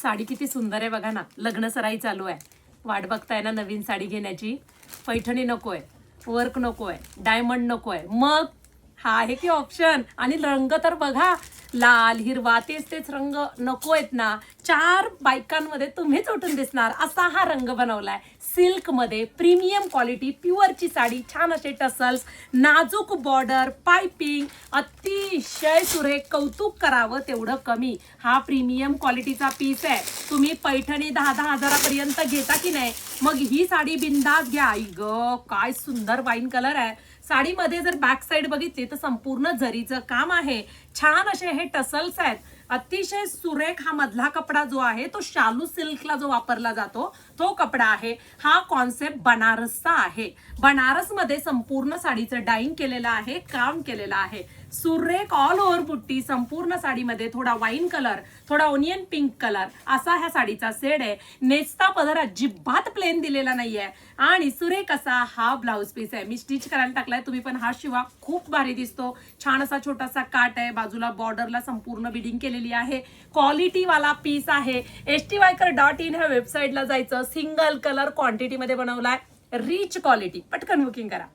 साडी किती सुंदर आहे बघा ना. लग्न सराई चालू आहे. वाट बघताय ना नवीन साडी घेण्याची. पैठणी नकोय, वर्क नकोय, डायमंड नकोय, मग हा आहे की ऑप्शन. आणि रंग तर बघा, लाल हिरवा तेच रंग नको आहेत ना. 4 बायकांमध्ये तुम्हीच उठून दिसणार असा हा रंग बनवलाय. सिल्क मध्ये प्रीमियम क्वालिटी प्युअरची साडी, छान असे टसल्स, नाजूक बॉर्डर, पाइपिंग, अतिशय सुरेख. कौतुक करावं तेवढं कमी. हा प्रीमियम क्वालिटीचा पीस आहे. तुम्ही पैठणी 10-10 हजारापर्यंत घेता की नाही, मग ही साडी बिंदास घ्या. आई ग, काय सुंदर वाईन कलर आहे. साडीमध्ये जर बॅक साईड बघितली तर संपूर्ण जरीचं काम आहे. छान असे हे टसल्स आहेत. अतिशय सुरेख हा मधला कपडा जो आहे तो शालू सिल्कला जो वापरला जातो तो कपडा आहे. हा कॉन्सेप्ट बनारसचा आहे. बनारस मध्ये संपूर्ण साडीचं डाईंग केलेलं आहे, काम केलेलं आहे. सुरेख ऑल ओव्हर बुट्टी संपूर्ण साडीमध्ये. थोडा वाईन कलर, थोडा ओनियन पिंक कलर असा ह्या साडीचा सेड आहे. नेसता पदर अजिबात प्लेन दिलेला नाहीये आणि सुरेख असा हा ब्लाउज पीस आहे. मी स्टिच करायला टाकलाय, तुम्ही पण हा शिवा, खूप भारी दिसतो. छान असा छोटासा काट आहे, बाजूला बॉर्डरला संपूर्ण बिडिंग केलेली आहे. क्वालिटी वाला पीस आहे. stywaikar.in ह्या वेबसाईटला जायचं. सिंगल कलर क्वांटिटी मध्ये बनवलाय. Rich quality. पटकन बुकिंग करा.